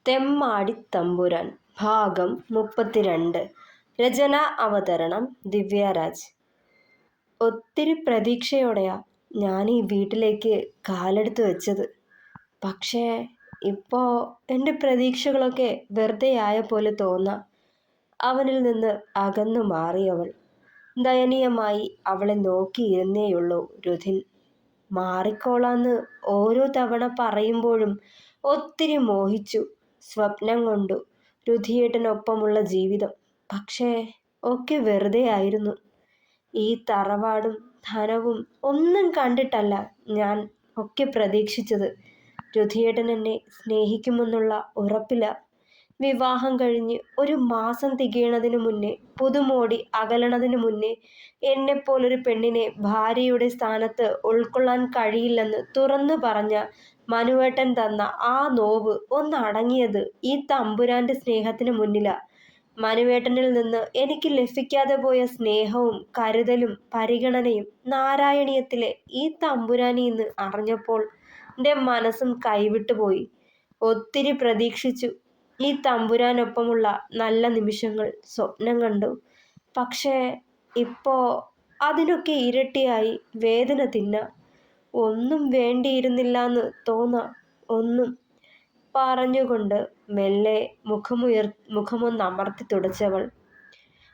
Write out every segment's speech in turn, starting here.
തെമ്മാടിത്തമ്പുരാൻ ഭാഗം 32. രചന അവതരണം ദിവ്യരാജ്. ഒത്തിരി പ്രതീക്ഷയോടെയാ ഞാൻ ഈ വീട്ടിലേക്ക് കാലെടുത്ത് വെച്ചത്. പക്ഷേ ഇപ്പോൾ എൻ്റെ പ്രതീക്ഷകളൊക്കെ വെറുതെ ആയ പോലെ തോന്നാം. അവനിൽ നിന്ന് അകന്നു മാറിയവൾ. ദയനീയമായി അവളെ നോക്കിയിരുന്നേയുള്ളൂ രുധിൻ. മാറിക്കോളാന്ന് ഓരോ തവണ പറയുമ്പോഴും ഒത്തിരി മോഹിച്ചു, സ്വപ്നം കൊണ്ടു രുധിയേട്ടനൊപ്പമുള്ള ജീവിതം. പക്ഷേ ഒക്കെ വെറുതെ ആയിരുന്നു. ഈ തറവാടും ധനവും ഒന്നും കണ്ടിട്ടല്ല ഞാൻ ഒക്കെ പ്രതീക്ഷിച്ചത്. രുധിയേട്ടൻ എന്നെ സ്നേഹിക്കുമെന്നുള്ള ഉറപ്പില്ല. വിവാഹം കഴിഞ്ഞ് 1 മാസം തികയണതിന് മുന്നേ, പുതുമോടി അകലണതിന് മുന്നേ എന്നെപ്പോലൊരു പെണ്ണിനെ ഭാര്യയുടെ സ്ഥാനത്ത് ഉൾക്കൊള്ളാൻ കഴിയില്ലെന്ന് തുറന്നു പറഞ്ഞ മനുവേട്ടൻ തന്ന ആ നോവ് ഒന്നടങ്ങിയത് ഈ തമ്പുരാന്റെ സ്നേഹത്തിന് മുന്നിലാ. മനുവേട്ടനിൽ നിന്ന് എനിക്ക് ലഭിക്കാതെ പോയ സ്നേഹവും കരുതലും പരിഗണനയും നാരായണീയത്തിലെ ഈ തമ്പുരാനിന്ന് അറിഞ്ഞപ്പോൾ എൻ്റെ മനസ്സും കൈവിട്ടുപോയി. ഒത്തിരി പ്രതീക്ഷിച്ചു. ഈ തമ്പുരാനൊപ്പമുള്ള നല്ല നിമിഷങ്ങൾ സ്വപ്നം കണ്ടു. പക്ഷേ ഇപ്പോൾ അതിനൊക്കെ ഇരട്ടിയായി വേദന തിന്നാം. ഒന്നും വേണ്ടിയിരുന്നില്ലാന്ന് തോന്നാം. ഒന്നും പറഞ്ഞുകൊണ്ട് മെല്ലെ മുഖമൊന്നമർത്തി തുടച്ചവൾ.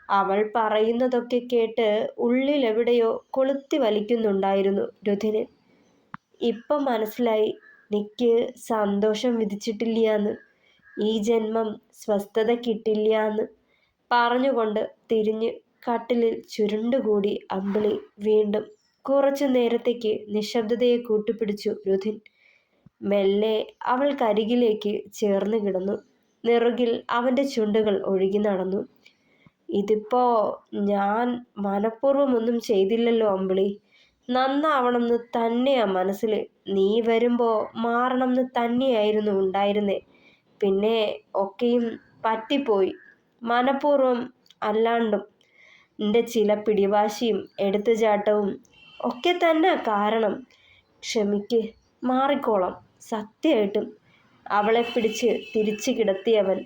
അവൾ പറയുന്നതൊക്കെ കേട്ട് ഉള്ളിലെവിടെയോ കൊളുത്തി വലിക്കുന്നുണ്ടായിരുന്നു രുധിന്. ഇപ്പം മനസ്സിലായി, നിക്ക് സന്തോഷം വിധിച്ചിട്ടില്ലാന്ന്, ഈ ജന്മം സ്വസ്ഥത കിട്ടില്ലാന്ന്. പറഞ്ഞുകൊണ്ട് തിരിഞ്ഞ് കട്ടിലിൽ ചുരുണ്ടുകൂടി അമ്പിളി. വീണ്ടും കുറച്ചു നേരത്തേക്ക് നിശബ്ദതയെ കൂട്ടുപിടിച്ചു രുധിൻ. മെല്ലെ അവൾക്കരികിലേക്ക് ചേർന്ന് കിടന്നു. നെറുകിൽ അവൻ്റെ ചുണ്ടുകൾ ഒഴുകി നടന്നു. ഇതിപ്പോ ഞാൻ മനഃപൂർവ്വമൊന്നും ചെയ്തില്ലല്ലോ അമ്പിളി. നന്നാവണമെന്ന് തന്നെയാ മനസ്സിൽ. നീ വരുമ്പോൾ മാറണമെന്ന് തന്നെയായിരുന്നു ഉണ്ടായിരുന്നേ. പിന്നെ ഒക്കെയും പറ്റിപ്പോയി. മനഃപൂർവ്വം അല്ലാണ്ടും എൻ്റെ ചില പിടിവാശിയും എടുത്തുചാട്ടവും ഒക്കെ തന്നെ കാരണം. ക്ഷമിക്ക്, മാറിക്കോളാം സത്യമായിട്ടും. അവളെ പിടിച്ച് തിരിച്ചു കിടത്തിയവൻ.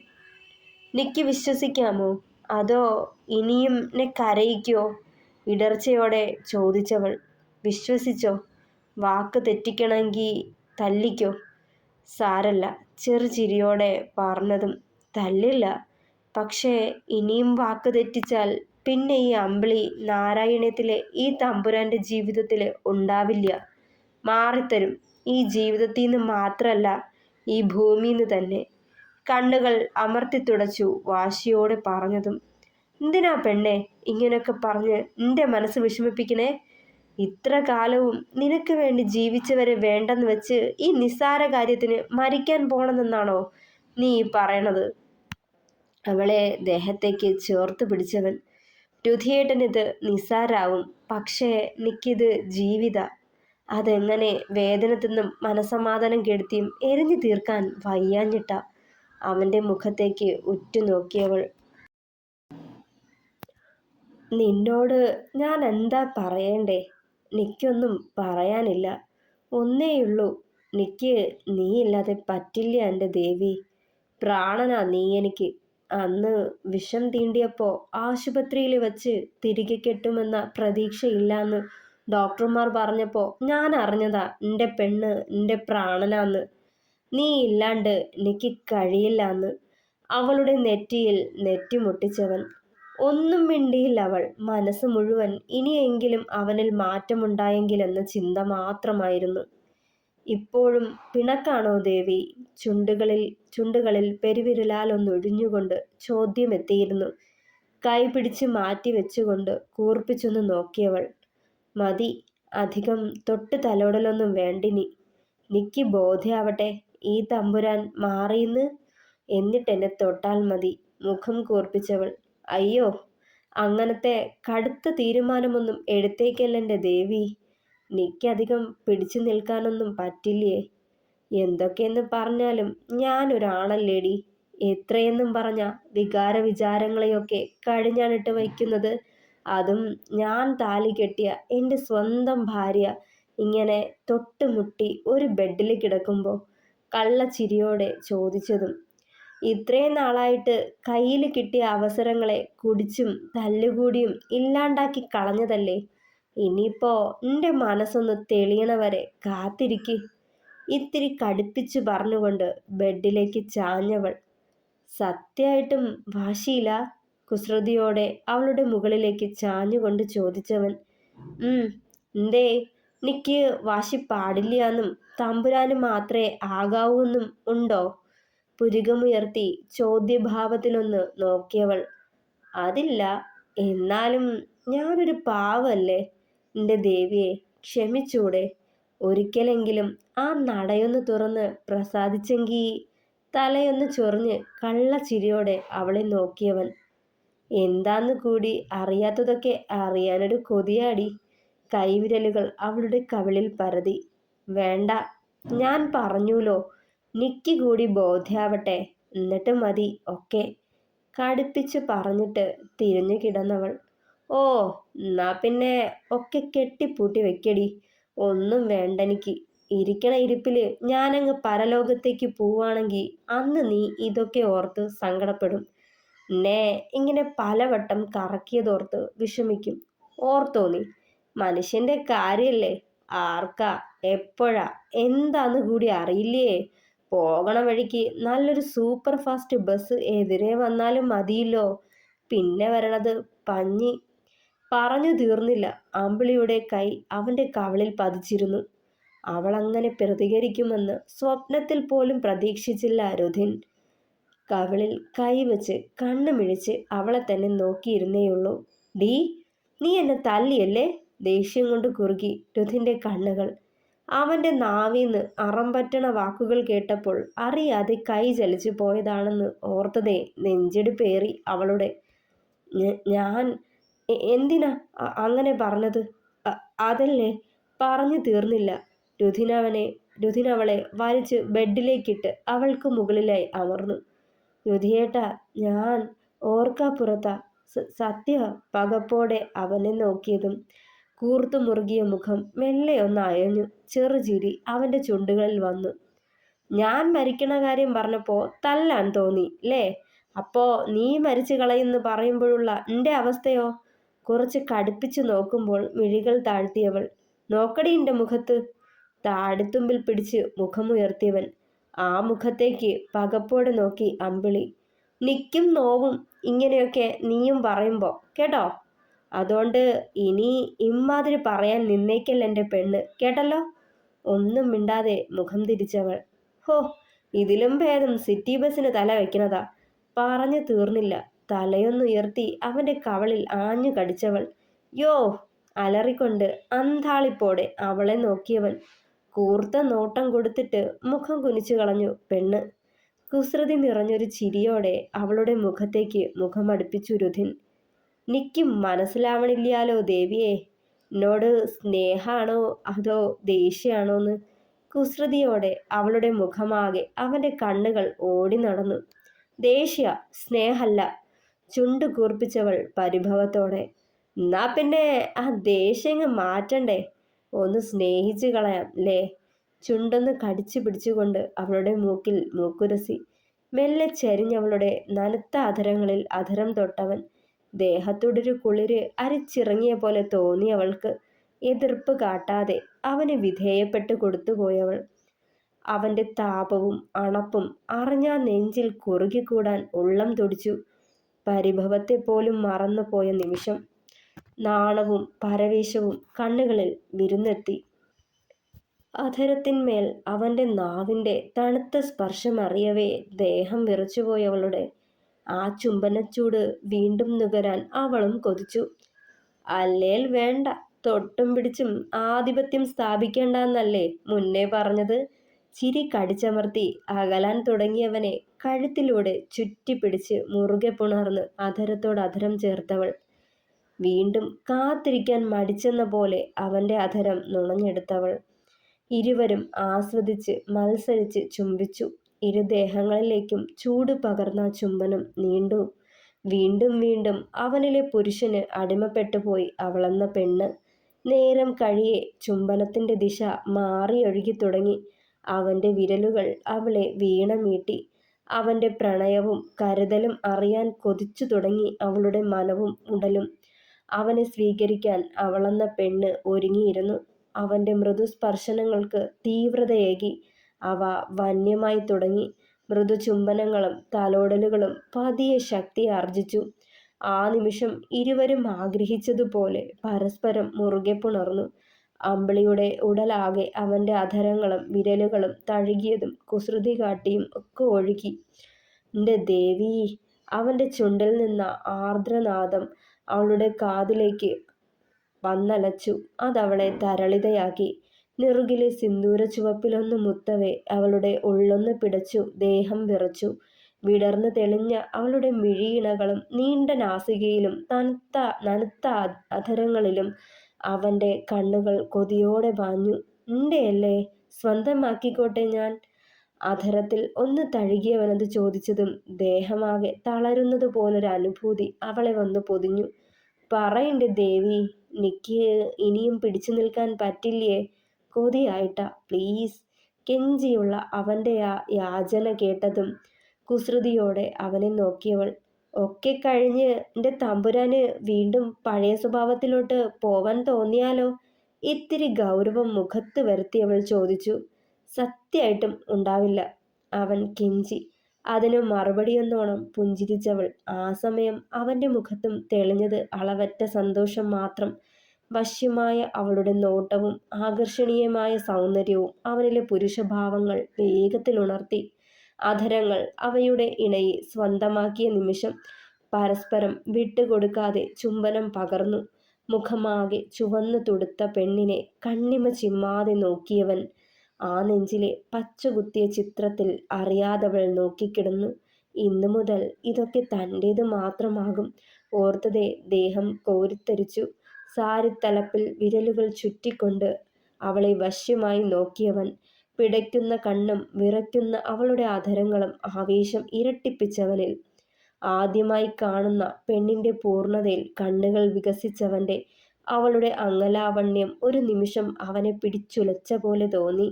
നിക്ക് വിശ്വസിക്കാമോ, അതോ ഇനിയും എന്നെ കരയിക്കോ? ഇടർച്ചയോടെ ചോദിച്ചവൾ. വിശ്വസിച്ചോ, വാക്ക് തെറ്റിക്കണമെങ്കിൽ തല്ലിക്കോ. സാരല്ല, ചെറുചിരിയോടെ പറഞ്ഞതും. തല്ലില്ല, പക്ഷേ ഇനിയും വാക്ക് തെറ്റിച്ചാൽ പിന്നെ ഈ അമ്പിളി നാരായണീയത്തിലെ ഈ തമ്പുരാന്റെ ജീവിതത്തിൽ ഉണ്ടാവില്ല. മാറിത്തരും, ഈ ജീവിതത്തിൽ നിന്ന് മാത്രമല്ല, ഈ ഭൂമിയിൽ നിന്ന് തന്നെ. കണ്ണുകൾ അമർത്തി തുടച്ചു വാശിയോടെ പറഞ്ഞതും. എന്തിനാ പെണ്ണെ ഇങ്ങനെയൊക്കെ പറഞ്ഞ് എൻ്റെ മനസ്സ് വിഷമിപ്പിക്കണേ? ഇത്ര കാലവും നിനക്ക് വേണ്ടി ജീവിച്ചവരെ വേണ്ടെന്ന് വെച്ച് ഈ നിസ്സാര കാര്യത്തിന് മരിക്കാൻ പോണമെന്നാണോ നീ പറയണത്? അവളെ ദേഹത്തേക്ക് ചേർത്ത് പിടിച്ചവൻ. രുധിയേട്ടനിത് നിസ്സാരാവും, പക്ഷേ നിക്കിത് ജീവിത. അതെങ്ങനെ വേദന തിന്നും മനസമാധാനം കെടുത്തിയും എരിഞ്ഞു തീർക്കാൻ വയ്യാഞ്ഞിട്ട. അവൻ്റെ മുഖത്തേക്ക് ഉറ്റുനോക്കിയവൾ. നിന്നോട് ഞാൻ എന്താ പറയണ്ടേ? നിക്കൊന്നും പറയാനില്ല. ഒന്നേയുള്ളൂ, നിക്ക് നീയില്ലാതെ പറ്റില്ല എൻ്റെ ദേവി. പ്രാണനാ നീ എനിക്ക്. അന്ന് വിഷം തീണ്ടിയപ്പോൾ ആശുപത്രിയിൽ വച്ച് തിരികെ കെട്ടുമെന്ന പ്രതീക്ഷയില്ലാന്ന് ഡോക്ടർമാർ പറഞ്ഞപ്പോൾ ഞാൻ അറിഞ്ഞതാ എൻ്റെ പെണ്ണ് എൻ്റെ പ്രാണനാന്ന്. നീ ഇല്ലാണ്ട് എനിക്ക് കഴിയില്ലാന്ന്. അവളുടെ നെറ്റിയിൽ നെറ്റിമുട്ടിച്ചവൻ. ഒന്നും മിണ്ടിയില്ല അവൾ. മനസ്സ് മുഴുവൻ ഇനിയെങ്കിലും അവനിൽ മാറ്റമുണ്ടായെങ്കിലെന്ന ചിന്ത മാത്രമായിരുന്നു. ഇപ്പോഴും പിണക്കാണോ ദേവി? ചുണ്ടുകളിൽ പെരുവിരലാൽ ഒന്നൊഴിഞ്ഞുകൊണ്ട് ചോദ്യമെത്തിയിരുന്നു. കൈ പിടിച്ച് മാറ്റി വെച്ചുകൊണ്ട് കൂർപ്പിച്ചൊന്ന് നോക്കിയവൾ. മതി, അധികം തൊട്ട് തലോടലൊന്നും വേണ്ടിനി. നിക്ക് ബോധ്യാവട്ടെ ഈ തമ്പുരാൻ മാറിയെന്ന്. എന്നിട്ടെന്നെ തൊട്ടാൽ മതി. മുഖം കൂർപ്പിച്ചവൾ. അയ്യോ, അങ്ങനത്തെ കടുത്ത തീരുമാനമൊന്നും എടുത്തേക്കല്ലെൻ്റെ ദേവി. നിക്കധികം പിടിച്ചു നിൽക്കാനൊന്നും പറ്റില്ലേ. എന്തൊക്കെയെന്ന് പറഞ്ഞാലും ഞാനൊരാണല്ലേടി. എത്രയെന്നും പറഞ്ഞ വിചാരങ്ങളെയൊക്കെ കടിഞ്ഞാണിട്ട് വയ്ക്കുന്നത്. അതും ഞാൻ താലി കെട്ടിയ എൻ്റെ സ്വന്തം ഭാര്യ ഇങ്ങനെ തൊട്ടുമുട്ടി ഒരു ബെഡിൽ കിടക്കുമ്പോൾ. കള്ളച്ചിരിയോടെ ചോദിച്ചതും. ഇത്രയും നാളായിട്ട് കയ്യിൽ കിട്ടിയ അവസരങ്ങളെ കുടിച്ചും തല്ലുകൂടിയും ഇല്ലാണ്ടാക്കി കളഞ്ഞതല്ലേ. ഇനിയിപ്പോ എൻ്റെ മനസ്സൊന്ന് തെളിയണവരെ കാത്തിരിക്ക്. ഇത്തിരി കടുപ്പിച്ചു പറഞ്ഞുകൊണ്ട് ബെഡിലേക്ക് ചാഞ്ഞവൾ. സത്യമായിട്ടും വാശിയില്ല? കുസൃതിയോടെ അവളുടെ മുകളിലേക്ക് ചാഞ്ഞുകൊണ്ട് ചോദിച്ചവൻ. എന്തേ, നിക്ക് വാശി പാടില്ലാന്നും തമ്പുരാന് മാത്രമേ ആകാവൂന്നും ഉണ്ടോ? പുരികമുയർത്തി ചോദ്യഭാവത്തിലൊന്ന് നോക്കിയവൾ. അതില്ല, എന്നാലും ഞാനൊരു പാവല്ലേ എൻ്റെ ദേവിയെ, ക്ഷമിച്ചൂടെ? ഒരിക്കലെങ്കിലും ആ നടയൊന്ന് തുറന്ന് പ്രസാദിച്ചെങ്കി. തലയൊന്ന് ചൊറിഞ്ഞ് കള്ളച്ചിരിയോടെ അവളെ നോക്കിയവൻ. എന്താന്ന് കൂടി അറിയാത്തതൊക്കെ അറിയാനൊരു കൊതിയാടി. കൈവിരലുകൾ അവളുടെ കവിളിൽ പരതി. വേണ്ട, ഞാൻ പറഞ്ഞൂലോ, നിക്ക് കൂടി ബോധ്യാവട്ടെ, എന്നിട്ട് മതി ഒക്കെ. കടുപ്പിച്ചു പറഞ്ഞിട്ട് തിരിഞ്ഞു കിടന്നവൾ. ഓ, എന്നാ പിന്നെ ഒക്കെ കെട്ടിപ്പൂട്ടി വെക്കടി. ഒന്നും വേണ്ടെനിക്ക്. ഇരിക്കണ ഇരിപ്പില് ഞാനങ്ങ് പരലോകത്തേക്ക് പോവാണെങ്കിൽ അന്ന് നീ ഇതൊക്കെ ഓർത്ത് സങ്കടപ്പെടും. എന്നെ ഇങ്ങനെ പലവട്ടം കറക്കിയതോർത്ത് വിഷമിക്കും. ഓർത്തോ നീ? മനുഷ്യന്റെ കാര്യല്ലേ, ആർക്കാ എപ്പോഴാ എന്താന്ന് കൂടി അറിയില്ലേ. പോകണ വഴിക്ക് നല്ലൊരു സൂപ്പർ ഫാസ്റ്റ് ബസ് എതിരെ വന്നാലും മതിയല്ലോ. പിന്നെ വരണത് പഞ്ഞി. പറഞ്ഞു തീർന്നില്ല. അമ്പിളിയുടെ കൈ അവന്റെ കവിളിൽ പതിച്ചിരുന്നു. അവളങ്ങനെ പ്രതികരിക്കുമെന്ന് സ്വപ്നത്തിൽ പോലും പ്രതീക്ഷിച്ചില്ല രുധിൻ. കവിളിൽ കൈവച്ച് കണ്ണു മിഴിച്ച് അവളെ തന്നെ നോക്കിയിരുന്നേയുള്ളൂ. ഡീ, നീ എന്നെ തല്ലിയല്ലേ? ദേഷ്യം കൊണ്ട് കുറുകി രുധിന്റെ കണ്ണുകൾ. അവന്റെ നാവീന്ന് അറമ്പറ്റണ വാക്കുകൾ കേട്ടപ്പോൾ അറിയാതെ കൈ ചലിച്ചു പോയതാണെന്ന് ഓർത്തതേ നെഞ്ചിടിപ്പേറി അവളുടെ. ഞാൻ എന്തിനാ അങ്ങനെ പറഞ്ഞത്? അതല്ലേ, പറഞ്ഞു തീർന്നില്ല. രുധിനവളെ വലിച്ച് ബെഡിലേക്കിട്ട് അവൾക്ക് മുകളിലായി അമർന്നു. രുധിയേട്ടാ, ഞാൻ ഓർക്കാപ്പുറത്താ. സത്യ പകപ്പോടെ അവനെ നോക്കിയതും കൂർത്തു മുറുകിയ മുഖം മെല്ലെ ഒന്ന് അയഞ്ഞു. ചെറുചിരി അവന്റെ ചുണ്ടുകളിൽ വന്നു. ഞാൻ മരിക്കണ കാര്യം പറഞ്ഞപ്പോ തല്ലാൻ തോന്നി ല്ലേ? അപ്പോ നീ മരിച്ചു കളയെന്ന് പറയുമ്പോഴുള്ള എൻ്റെ അവസ്ഥയോ? കുറച്ച് കടുപ്പിച്ചു നോക്കുമ്പോൾ മിഴികൾ താഴ്ത്തിയവൾ. നോക്കടി എൻ്റെ മുഖത്ത്. താടിത്തുമ്പിൽ പിടിച്ച് മുഖമുയർത്തിയവൻ. ആ മുഖത്തേക്ക് പകപ്പോടെ നോക്കി അമ്പിളി. നിക്കും നോവും ഇങ്ങനെയൊക്കെ നീയും പറയുമ്പോ, കേട്ടോ? അതുകൊണ്ട് ഇനി ഇമ്മാതിരി പറയാൻ നിന്നേക്കല്ല എൻ്റെ പെണ്ണ്, കേട്ടല്ലോ? ഒന്നും മിണ്ടാതെ മുഖം തിരിച്ചവൾ. ഹോ, ഇതിലും ഭേദം സിറ്റി ബസ്സിന് തല വെക്കണതാ. പറഞ്ഞു തീർന്നില്ല. തലയൊന്നുയർത്തി അവന്റെ കവളിൽ ആഞ്ഞു കടിച്ചവൾ. യോ, അലറിക്കൊണ്ട് അന്താളിപ്പോടെ അവളെ നോക്കിയവൻ. കൂർത്ത നോട്ടം കൊടുത്തിട്ട് മുഖം കുനിച്ചു കളഞ്ഞു പെണ്ണ്. കുസൃതി നിറഞ്ഞൊരു ചിരിയോടെ അവളുടെ മുഖത്തേക്ക് മുഖമടുപ്പിച്ചു രുധിൻ. നിക്കും മനസ്സിലാവണില്ലാലോ ദേവിയെ, എന്നോട് സ്നേഹാണോ അതോ ദേഷ്യാണോന്ന്. കുസൃതിയോടെ അവളുടെ മുഖമാകെ അവന്റെ കണ്ണുകൾ ഓടി നടന്നു. ദേഷ്യ, സ്നേഹല്ല. ചുണ്ടു കൂർപ്പിച്ചവൾ പരിഭവത്തോടെ. എന്നാ പിന്നെ ആ ദേഷ്യങ്ങ് മാറ്റണ്ടേ? ഒന്ന് സ്നേഹിച്ചു കളയാം ല്ലേ? ചുണ്ടൊന്ന് കടിച്ചു പിടിച്ചുകൊണ്ട് അവളുടെ മൂക്കിൽ മൂക്കുരസി. മെല്ലെ ചരിഞ്ഞവളുടെ നനുത്ത അധരങ്ങളിൽ അധരം തൊട്ടവൻ. ദേഹത്തോടൊരു കുളിര് അരിച്ചിറങ്ങിയ പോലെ തോന്നിയവൾക്ക്. എതിർപ്പ് കാട്ടാതെ അവന് വിധേയപ്പെട്ട് കൊടുത്തുപോയവൾ. അവന്റെ താപവും അണപ്പും അറിഞ്ഞാ നെഞ്ചിൽ കുറുകിക്കൂടാൻ ഉള്ളം തുടിച്ചു. പരിഭവത്തെ പോലും മറന്നു പോയ നിമിഷം. നാണവും പരവേശവും കണ്ണുകളിൽ വിരുന്നെത്തി. അധരത്തിന്മേൽ അവന്റെ നാവിന്റെ തണുത്ത സ്പർശമറിയവേ ദേഹം വിറച്ചുപോയവളുടെ. ആ ചുംബനച്ചൂട് വീണ്ടും നുകരാൻ അവളും കൊതിച്ചു. അല്ലേൽ വേണ്ട, തൊട്ടും പിടിച്ചും ആധിപത്യം സ്ഥാപിക്കേണ്ടെന്നല്ലേ മുന്നേ പറഞ്ഞത്? ചിരി കടിച്ചമർത്തി അകലാൻ തുടങ്ങിയവനെ കഴുത്തിലൂടെ ചുറ്റിപ്പിടിച്ച് മുറുകെ പുണർന്ന് അധരത്തോട് അധരം ചേർത്തവൾ. വീണ്ടും കാത്തിരിക്കാൻ മടിച്ചെന്ന പോലെ അവന്റെ അധരം നുണഞ്ഞെടുത്തവൾ. ഇരുവരും ആസ്വദിച്ച് മത്സരിച്ച് ചുംബിച്ചു. ഇരുദേഹങ്ങളിലേക്കും ചൂട് പകർന്ന ചുംബനം നീണ്ടു. വീണ്ടും വീണ്ടും അവനിലെ പുരുഷന് അടിമപ്പെട്ടുപോയി അവളെന്ന പെണ്ണ്. നേരം കഴിയെ ചുംബനത്തിന്റെ ദിശ മാറിയൊഴുകി തുടങ്ങി. അവന്റെ വിരലുകൾ അവളെ വീണമീട്ടി. അവൻ്റെ പ്രണയവും കരുതലും അറിയാൻ കൊതിച്ചു തുടങ്ങി അവളുടെ മനവും ഉടലും. അവനെ സ്വീകരിക്കാൻ അവളെന്ന പെണ്ണ് ഒരുങ്ങിയിരുന്നു. അവൻ്റെ മൃദുസ്പർശനങ്ങൾക്ക് തീവ്രതയേകി. അവ വന്യമായി തുടങ്ങി. മൃദുചുംബനങ്ങളും തലോടലുകളും പതിയെ ശക്തി ആർജിച്ചു. ആ നിമിഷം ഇരുവരും ആഗ്രഹിച്ചതുപോലെ പരസ്പരം മുറുകെ പുണർന്നു. അമ്പിളിയുടെ ഉടലാകെ അവൻ്റെ അധരങ്ങളും വിരലുകളും തഴുകിയതും കുസൃതി കാട്ടിയും ഒക്കെ ഒഴുകി. എൻ്റെ ദേവീ! അവൻ്റെ ചുണ്ടിൽ നിന്ന ആർദ്രനാദം അവളുടെ കാതിലേക്ക് വന്നലച്ചു. അതവളെ തരളിതയാക്കി. നെറുകിലെ സിന്ദൂര ചുവപ്പിലൊന്ന് മുത്തവേ അവളുടെ ഉള്ളൊന്ന് പിടച്ചു. ദേഹം വിറച്ചു. വിടർന്നു തെളിഞ്ഞ അവളുടെ മിഴിയിണകളും നീണ്ട നാസികയിലും നനുത്ത അധരങ്ങളിലും അവൻ്റെ കണ്ണുകൾ കൊതിയോടെ പാഞ്ഞു. "നിന്റെയല്ലേ? സ്വന്തമാക്കിക്കോട്ടെ ഞാൻ?" അധരത്തിൽ ഒന്ന് തഴുകിയവനത് ചോദിച്ചതും ദേഹമാകെ തളരുന്നത് പോലൊരു അനുഭൂതി അവളെ വന്നു പൊതിഞ്ഞു. "പറയെൻ്റെ ദേവി, നിക്ക് ഇനിയും പിടിച്ചു നിൽക്കാൻ പറ്റില്ലേ? കൊതിയായിട്ടാ, പ്ലീസ്." കെഞ്ചിയുള്ള അവൻ്റെ ആ യാചന കേട്ടതും കുസൃതിയോടെ അവനെ നോക്കിയവൾ, "ഒക്കെ കഴിഞ്ഞ് എൻ്റെ തമ്പുരാന് വീണ്ടും പഴയ സ്വഭാവത്തിലോട്ട് പോവാൻ തോന്നിയാലോ?" ഇത്തിരി ഗൗരവം മുഖത്ത് വരുത്തിയവൾ ചോദിച്ചു. "സത്യമായിട്ടും ഉണ്ടാവില്ല," അവൻ കെഞ്ചി. അതിനു മറുപടിയെന്നോണം പുഞ്ചിരിച്ചവൾ. ആ സമയം അവൻ്റെ മുഖത്തും തെളിഞ്ഞത് അളവറ്റ സന്തോഷം മാത്രം. വശ്യമായ അവളുടെ നോട്ടവും ആകർഷണീയമായ സൗന്ദര്യവും അവനിലെ പുരുഷഭാവങ്ങൾ വേഗത്തിലുണർത്തി. അധരങ്ങൾ അവയുടെ ഇണയെ സ്വന്തമാക്കിയ നിമിഷം പരസ്പരം വിട്ടുകൊടുക്കാതെ ചുംബനം പകർന്നു. മുഖമാകെ ചുവന്നു തുടുത്ത പെണ്ണിനെ കണ്ണിമ ചിമ്മാതെ നോക്കിയവൻ ആ നെഞ്ചിലെ പച്ചകുത്തിയ ചിത്രത്തിൽ അറിയാതവൾ നോക്കിക്കിടന്നു. ഇന്നു മുതൽ ഇതൊക്കെ തൻ്റേത് മാത്രമാകും ഓർത്തതേ ദേഹം കോരിത്തരിച്ചു. സാരിത്തലപ്പിൽ വിരലുകൾ ചുറ്റിക്കൊണ്ട് അവളെ വശ്യമായി നോക്കിയവൻ, പിടയ്ക്കുന്ന കണ്ണും വിറയ്ക്കുന്ന അവളുടെ അധരങ്ങളും ആവേശം ഇരട്ടിപ്പിച്ചവനിൽ. ആദ്യമായി കാണുന്ന പെണ്ണിൻ്റെ പൂർണ്ണതയിൽ കണ്ണുകൾ വികസിച്ചവൻ്റെ അവളുടെ അംഗലാവണ്യം ഒരു നിമിഷം അവനെ പിടിച്ചുലച്ച പോലെ തോന്നി.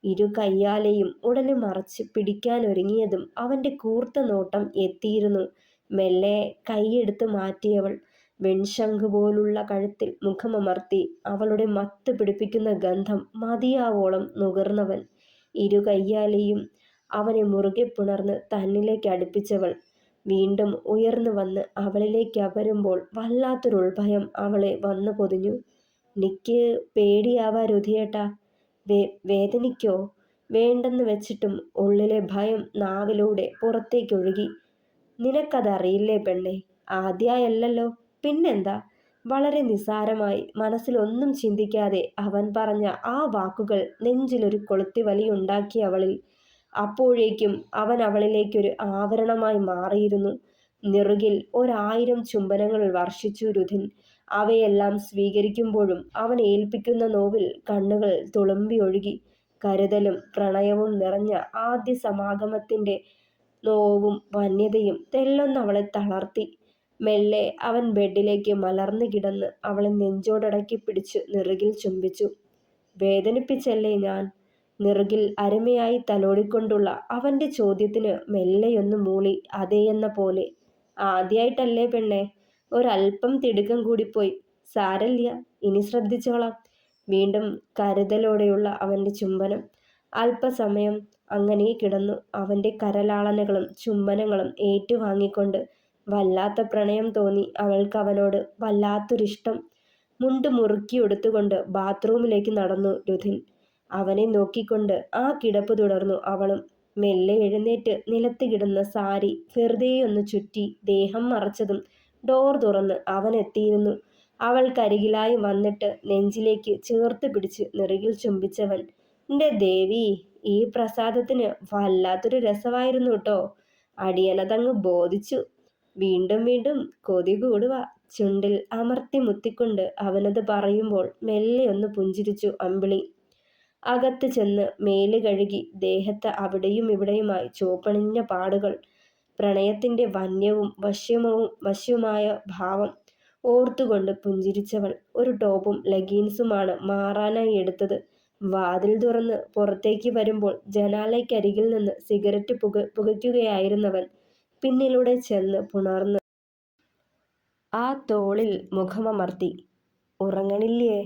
ഇരു കയ്യാലെയും ഉടനെ മറച്ച് പിടിക്കാനൊരുങ്ങിയതും അവൻ്റെ കൂർത്ത നോട്ടം എത്തിയിരുന്നു. മെല്ലെ കൈയെടുത്ത് മാറ്റിയവൾ വെൺശംഖ് പോലുള്ള കഴുത്തിൽ മുഖമമർത്തി അവളുടെ മത്ത് പിടിപ്പിക്കുന്ന ഗന്ധം മതിയാവോളം നുകർന്നവൻ. ഇരു കയ്യാലെയും അവനെ മുറുകെ പുണർന്ന് തന്നിലേക്ക് അടുപ്പിച്ചവൾ വീണ്ടും ഉയർന്നു വന്ന് അവളിലേക്ക് അപരുമ്പോൾ വല്ലാത്തൊരുൾഭയം അവളെ വന്നു പൊതിഞ്ഞു. "നിക്ക് പേടിയാവാ രുധിയേട്ടാ? വേദനിക്കോ?" വേണ്ടെന്ന് വെച്ചിട്ടും ഉള്ളിലെ ഭയം നാവിലൂടെ പുറത്തേക്കൊഴുകി. "നിനക്കതറിയില്ലേ പെണ്ണെ? ആദ്യായല്ലല്ലോ, പിന്നെന്താ?" വളരെ നിസ്സാരമായി മനസ്സിലൊന്നും ചിന്തിക്കാതെ അവൻ പറഞ്ഞ ആ വാക്കുകൾ നെഞ്ചിലൊരു കൊളുത്തിവലിയുണ്ടാക്കി അവളിൽ. അപ്പോഴേക്കും അവൻ അവളിലേക്കൊരു ആവരണമായി മാറിയിരുന്നു. നെറുകിൽ 1000 ചുംബനങ്ങൾ വർഷിച്ചു രുധിൻ. അവയെല്ലാം സ്വീകരിക്കുമ്പോഴും അവൻ ഏൽപ്പിക്കുന്ന നോവിൽ കണ്ണുകൾ തുളുമ്പി ഒഴുകി. കരുതലും പ്രണയവും നിറഞ്ഞ ആദ്യ സമാഗമത്തിൻ്റെ നോവും വന്യതയും തെല്ലൊന്നവളെ തളർത്തി. മെല്ലെ അവൻ ബെഡിലേക്ക് മലർന്നു കിടന്ന് അവളെ നെഞ്ചോടടക്കി പിടിച്ച് നെറുകിൽ ചുംബിച്ചു. "വേദനിപ്പിച്ചല്ലേ ഞാൻ?" നെറുകിൽ അരുമയായി തലോടിക്കൊണ്ടുള്ള അവൻ്റെ ചോദ്യത്തിന് മെല്ലെയൊന്ന് മൂളി അതേയെന്ന പോലെ. "ആദ്യായിട്ടല്ലേ പെണ്ണെ? ഒരല്പം തിടുക്കം കൂടിപ്പോയി. സാരല്യ, ഇനി ശ്രദ്ധിച്ചോളാം." വീണ്ടും കരുതലോടെയുള്ള അവൻ്റെ ചുംബനം. അല്പസമയം അങ്ങനെ കിടന്നു അവൻ്റെ കരലാളനകളും ചുംബനങ്ങളും ഏറ്റുവാങ്ങിക്കൊണ്ട്. വല്ലാത്ത പ്രണയം തോന്നി അവൾക്ക് അവനോട്, വല്ലാത്തൊരിഷ്ടം. മുണ്ട് മുറുക്കിയെടുത്തുകൊണ്ട് ബാത്റൂമിലേക്ക് നടന്നു രുധിൻ. അവനെ നോക്കിക്കൊണ്ട് ആ കിടപ്പ് തുടർന്നു അവളും. മെല്ലെ എഴുന്നേറ്റ് നിലത്ത് കിടന്ന സാരി വെറുതെയൊന്ന് ചുറ്റി ദേഹം മറച്ചതും ഡോർ തുറന്ന് അവൻ എത്തിയിരുന്നു. അവൾക്കരികിലായി വന്നിട്ട് നെഞ്ചിലേക്ക് ചേർത്ത് പിടിച്ച് നെറുകിൽ ചുംബിച്ചവൻ, "എൻ്റെ ദേവി, ഈ പ്രസാദത്തിന് വല്ലാത്തൊരു രസമായിരുന്നു ട്ടോ. അടിയനതങ്ങ് ബോധിച്ചു." വീണ്ടും വീണ്ടും കൊതി കൂടുക. ചുണ്ടിൽ അമർത്തി മുത്തിക്കൊണ്ട് അവനത് പറയുമ്പോൾ മെല്ലെയൊന്ന് പുഞ്ചിരിച്ചു അമ്പിളി. അകത്ത് ചെന്ന് മേല് കഴുകി. ദേഹത്ത് അവിടെയും ഇവിടെയുമായി ചുവപ്പണിഞ്ഞ പാടുകൾ. പ്രണയത്തിൻ്റെ വന്യവും വശ്യവുമായ ഭാവം ഓർത്തുകൊണ്ട് പുഞ്ചിരിച്ചവൾ. ഒരു ടോപ്പും ലെഗിൻസുമാണ് മാറാനായി എടുത്തത്. വാതിൽ തുറന്ന് പുറത്തേക്ക് വരുമ്പോൾ ജനാലയ്ക്കരികിൽ നിന്ന് സിഗരറ്റ് പുകയ്ക്കുകയായിരുന്നവൻ പിന്നിലൂടെ ചെന്ന് പുണർന്ന് ആ തോളിൽ മുഖമമർത്തി. "ഉറങ്ങണില്ലേ?"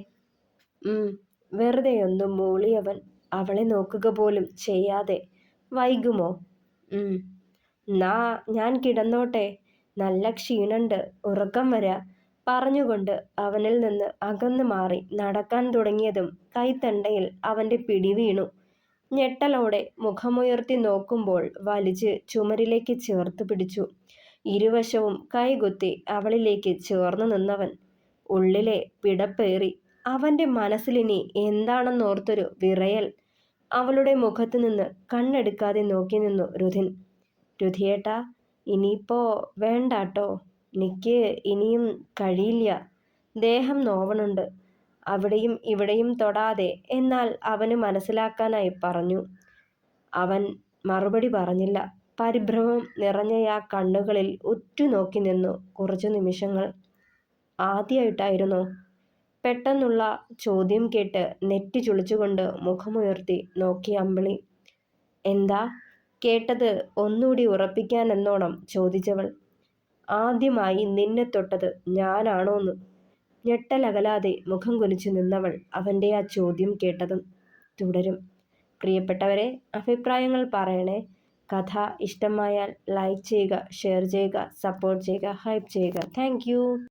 വെറുതെയൊന്നു മൂളിയവൻ അവളെ നോക്കുക പോലും ചെയ്യാതെ. "വൈകുമോ?" "നാ ഞാൻ കിടന്നോട്ടെ, നല്ല ക്ഷീണണ്ട്, ഉറക്കം വരാ" പറഞ്ഞുകൊണ്ട് അവനിൽ നിന്ന് അകന്നു മാറി നടക്കാൻ തുടങ്ങിയതും കൈത്തണ്ടയിൽ അവൻ്റെ പിടി വീണു. ഞെട്ടലോടെ മുഖമുയർത്തി നോക്കുമ്പോൾ വലിച്ച് ചുമരിലേക്ക് ചേർത്ത് പിടിച്ചു. ഇരുവശവും കൈകുത്തി അവളിലേക്ക് ചേർന്നു നിന്നവൻ. ഉള്ളിലെ പിടപ്പേറി. അവൻ്റെ മനസ്സിലിനി എന്താണെന്നോർത്തൊരു വിറയൽ. അവളുടെ മുഖത്ത് നിന്ന് കണ്ണെടുക്കാതെ നോക്കി നിന്നു രുധിൻ. "രുധിയേട്ടാ, ഇനിയിപ്പോ വേണ്ടാട്ടോ. നിക്ക് ഇനിയും കഴിയില്ല. ദേഹം നോവണുണ്ട്." അവിടെയും ഇവിടെയും തൊടാതെ, എന്നാൽ അവന് മനസ്സിലാക്കാനായി പറഞ്ഞു. അവൻ മറുപടി പറഞ്ഞില്ല. പരിഭ്രമം നിറഞ്ഞയാ കണ്ണുകളിൽ ഉറ്റുനോക്കി നിന്നു കുറച്ചു നിമിഷങ്ങൾ. "ആദ്യായിട്ടായിരുന്നോ?" പെട്ടെന്നുള്ള ചോദ്യം കേട്ട് നെറ്റി ചുളിച്ചുകൊണ്ട് മുഖമുയർത്തി നോക്കി അമ്പിളി. "എന്താ?" കേട്ടത് ഒന്നുകൂടി ഉറപ്പിക്കാനെന്നോണം ചോദിച്ചവൾ. "ആദ്യമായി നിന്നെ തൊട്ടത് ഞാനാണോന്ന്?" ഞെട്ടലകലാതെ മുഖം കുനിച്ചു നിന്നവൾ അവൻ്റെ ആ ചോദ്യം കേട്ടതും. തുടരും. പ്രിയപ്പെട്ടവരെ, അഭിപ്രായങ്ങൾ പറയണേ. കഥ ഇഷ്ടമായാൽ ലൈക്ക് ചെയ്യുക, ഷെയർ ചെയ്യുക, സപ്പോർട്ട് ചെയ്യുക, ഹൈപ്പ് ചെയ്യുക. Thank you.